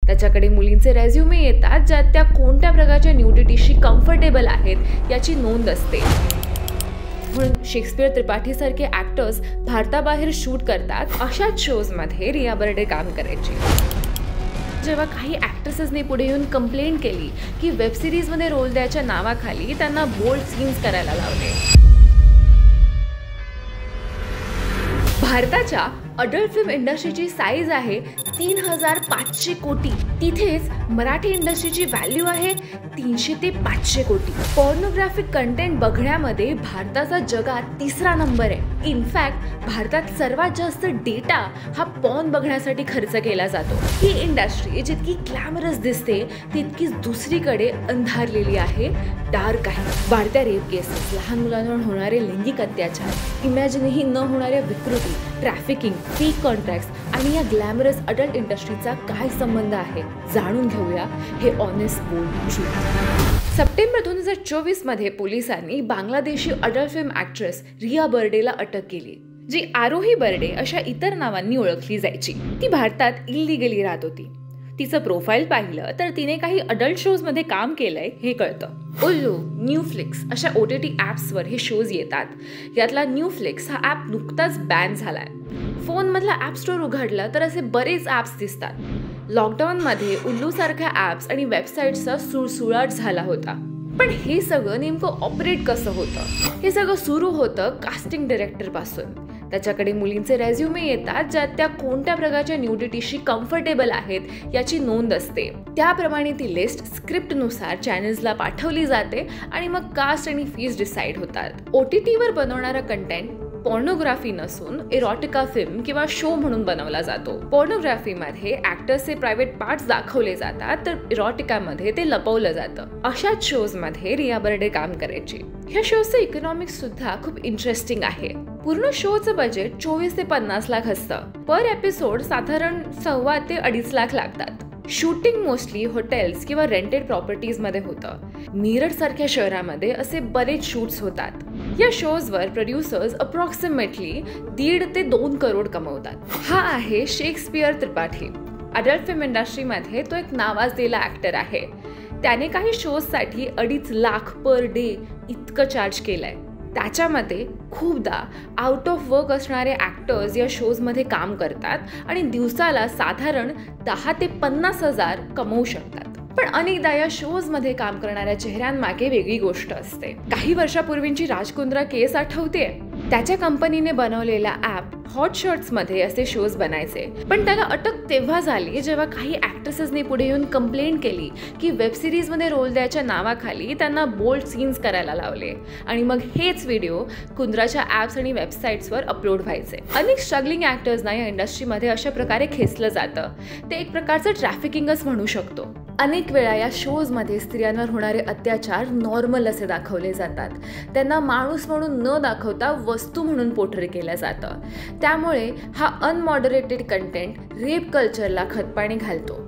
त्याच्याकडे मुलींचे रेझ्युमे येतात ज्यात त्या कोणत्या प्रकारच्या न्यूडिटीशी कम्फर्टेबल आहेत याची नोंद असते. म्हणून शेक्सपियर त्रिपाठीसारखे ॲक्टर्स भारताबाहेर शूट करतात अशाच शोजमध्ये रिया बर्डे काम करायची. जेव्हा काही ॲक्ट्रेसेसने पुढे येऊन कंप्लेंट केली की वेब सिरीजमध्ये रोल द्यायच्या नावाखाली त्यांना बोल्ड सीन्स करायला लावले. भारताच्या अडल्ट फिल्म इंडस्ट्रीची साईज आहे 3,500 कोटी. तिथेच मराठी इंडस्ट्रीची व्हॅल्यू आहे 300 ते 500 कोटी. पॉर्नोग्राफिक कंटेंट बघण्यामध्ये भारताचा जगात 3रा नंबर आहे. इनफॅक्ट भारतात सर्वात जास्त डेटा हा पॉर्न बघण्यासाठी खर्च केला जातो. ही इंडस्ट्री जितकी ग्लॅमरस दिसते तितकीच दुसरीकडे अंधारलेली आहे, डार्क आहे. वाढत्या रेप केसेस, लहान मुलांवर होणारे लैंगिक अत्याचार, इमॅजिनही न होणाऱ्या विकृती, ट्रॅफिकिंग, फेक कॉन्ट्रॅक्ट्स आणि या ग्लॅमरस अडल्ट इंडस्ट्रीचा काय संबंध आहे जाणून घेऊया हे ऑनेस्ट बोल्ड ट्रूथ. सप्टेंबर 2024 मध्ये पोलिसांनी Bangladeshi adult film actress Riya बर्डेला अटक केली, जी आरोही बर्डे अशा इतर नावांनी ओळखली जायची. ती भारतात इल्लिगली राहत होती. तिचं प्रोफाईल पाहिलं तर तिने काही अडल्ट शोजमध्ये काम केलंय हे कळतं. उल्लू, न्यूफ्लिक्स अशा OTT ॲप्सवर हे शोज येतात. यातला न्यूफ्लिक्स हा ॲप नुकताच बॅन झालाय. फोनमधला ॲप स्टोअर उघडलं तर असे बरेच ॲप्स दिसतात. लॉकडाऊनमध्ये उल्लूसारख्या ॲप्स आणि वेबसाईट्सचा सुळसुळाट झाला होता. पण हे सगळं नेमकं ऑपरेट कसं होतं? हे सगळं सुरू होतं कास्टिंग डायरेक्टरपासून. त्याच्याकडे मुलींचे रेझ्युमे येतात ज्यात त्या कोणत्या प्रकारच्या न्यूडिटीशी कम्फर्टेबल आहेत याची नोंद असते. त्याप्रमाणे ती लिस्ट स्क्रिप्टनुसार चॅनल्सला पाठवली जाते आणि मग कास्ट आणि फीज डिसाईड होतात. OTTवर बनवणारा कंटेंट पॉर्नोग्राफी नसून इरोटिका फिल्म किंवा शो म्हणून बनवला जातो. पॉर्नोग्राफीमध्ये ॲक्टर्सचे प्रायव्हेट पार्ट्स दाखवले जातात तर इरोटिकामध्ये ते लपवलं जातं. अशाच शोजमध्ये रिया बर्डे काम करायची. ह्या शोचं इकॉनॉमिक्स सुद्धा खूप इंटरेस्टिंग आहे. पूर्ण शोचं बजेट 24 ते 50 लाख असतं. पर एपिसोड साधारण 1.25 ते 2.5 लाख लागतात. शूटिंग मोस्टली हॉटेल्स किंवा रेंटेड प्रॉपर्टीजमध्ये होतं. मीरठ सारख्या शहरामध्ये असे बरेच शूट्स होतात. या शोजवर प्रोड्युसर्स अप्रॉक्सिमेटली 1.5 ते 2 करोड कमवतात. हा आहे शेक्सपियर त्रिपाठी. अडल्ट फिल्म इंडस्ट्रीमध्ये तो एक नावाजलेला ॲक्टर आहे. त्याने काही शोजसाठी 2.5 लाख पर डे इतकं चार्ज केलंय. त्याच्यामध्ये खूपदा आउट ऑफ वर्क असणारे ॲक्टर्स या शोजमध्ये काम करतात आणि दिवसाला साधारण 10 ते 50 हजार कमवू शकतात. पण अनेकदा या शोजमध्ये काम करणाऱ्या चेहऱ्यांमागे वेगळी गोष्ट असते. काही वर्षापूर्वींची राजकुंद्रा केस आठवते? त्याच्या कंपनीने बनवलेला ॲप हॉट शॉट्समध्ये असे शोज बनायचे. पण त्याला अटक तेव्हा झाली जेव्हा काही ॲक्ट्रेसेसने पुढे येऊन कंप्लेंट केली की वेब सिरीजमध्ये रोल द्यायच्या नावाखाली त्यांना बोल्ड सीन्स करायला लावले आणि मग हेच व्हिडिओ कुंद्राच्या ॲप्स आणि वेबसाईट्सवर अपलोड व्हायचे. अनेक स्ट्रगलिंग ॲक्टर्सना या इंडस्ट्रीमध्ये अशा प्रकारे खेचलं जातं. ते एक प्रकारचं ट्रॅफिकिंगच म्हणू शकतो. अनेक वेळा या शोजमध्ये स्त्रियांवर होणारे अत्याचार नॉर्मल असे दाखवले जातात. त्यांना माणूस म्हणून न दाखवता वस्तू म्हणून पोर्ट्रे केलं जातं. त्यामुळे हा अनमॉडरेटेड कंटेंट रेप कल्चरला खतपाणी घालतो.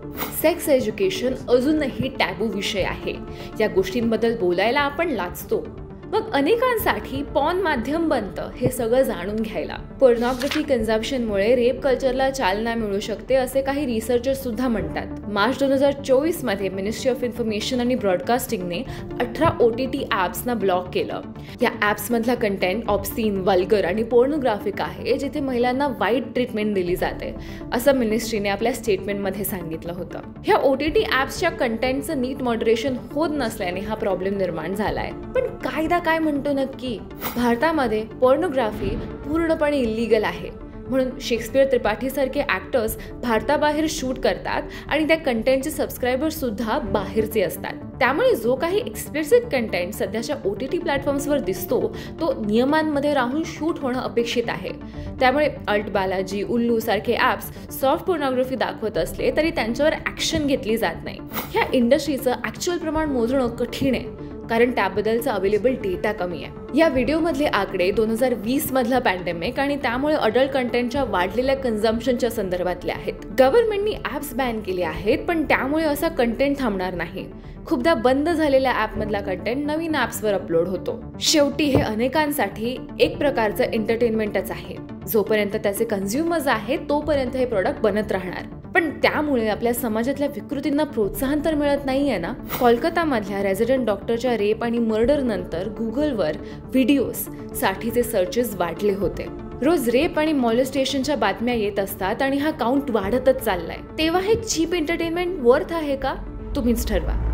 सेक्स एज्युकेशन अजूनही टॅबू विषय आहे. या गोष्टींबद्दल बोलायला आपण लाजतो. मग अनेकांसाठी पॉर्न माध्यम बनतं हे सगळं जाणून घ्यायला. पोर्नोग्राफी कन्झम्पशनमुळे रेप कल्चरला चालना मिळू शकते असे काही रिसर्चर्स सुद्धा म्हणतात. मार्च 2024 मध्ये मिनिस्ट्री ऑफ इन्फॉर्मेशन आणि ब्रॉडकास्टिंगने 18 OTT ॲप्सना ब्लॉक केलं. या ॲप्समधला कंटेंट ऑब्स्सीन, वल्गर आणि पोर्नोग्राफिक आहे, जिथे महिलांना वाईट ट्रीटमेंट दिली जाते असं मिनिस्ट्रीने आपल्या स्टेटमेंटमध्ये सांगितलं होतं. ह्या OTT ॲप्सच्या कंटेंटचं नीट मॉडरेशन होत नसल्याने हा प्रॉब्लेम निर्माण झालाय. पण कायदा काय म्हणतो नक्की? भारतामध्ये पॉर्नोग्राफी पूर्णपणे इल्लीगल आहे. म्हणून शेक्सपियर त्रिपाठीसारखे ॲक्टर्स भारताबाहेर शूट करतात आणि त्या कंटेंटचे सबस्क्रायबर्स सुद्धा बाहेरचे असतात. त्यामुळे जो काही एक्सप्लिसिट कंटेंट सध्याच्या OTT प्लॅटफॉर्म्सवर दिसतो तो नियमांमध्ये राहून शूट होणं अपेक्षित आहे. त्यामुळे अल्ट बालाजी, उल्लू सारखे ॲप्स सॉफ्ट पोर्नोग्राफी दाखवत असले तरी त्यांच्यावर ॲक्शन घेतली जात नाही. ह्या इंडस्ट्रीचं ॲक्च्युअल प्रमाण मोजणं कठीण आहे कारण त्याबद्दलचा अवेलेबल डेटा कमी आहे. या व्हिडिओमधले आकडे 2020 मधला पॅन्डेमिक आणि त्यामुळे अडल्ट कंटेंटच्या वाढलेल्या कन्झम्पशनच्या संदर्भातले आहेत. गव्हर्नमेंटनी ॲप्स बॅन केले आहेत पण त्यामुळे असा कंटेंट थांबणार नाही. खूपदा बंद झालेल्या ॲपमधला कंटेंट नवीन ॲप्सवर अपलोड होतो. शेवटी हे अनेकांसाठी एक प्रकारचं एंटरटेनमेंटच आहे. जोपर्यंत त्याचे कन्झ्युमर्स आहेत तोपर्यंत हे प्रॉडक्ट बनत राहणार. पण त्यामुळे आपल्या समाजातल्या विकृतींना प्रोत्साहन तर मिळत नाहीये ना. कोलकातामधल्या रेझिडेंट डॉक्टरच्या रेप आणि मर्डर नंतर गुगलवर व्हिडिओज साठीचे सर्चेस वाढले होते. रोज रेप आणि मॉलेस्टेशनच्या बातम्या येत असतात आणि हा काउंट वाढतच चाललाय. तेव्हा हे चीप एंटरटेनमेंट वर्थ आहे का? तुम्हीच ठरवा.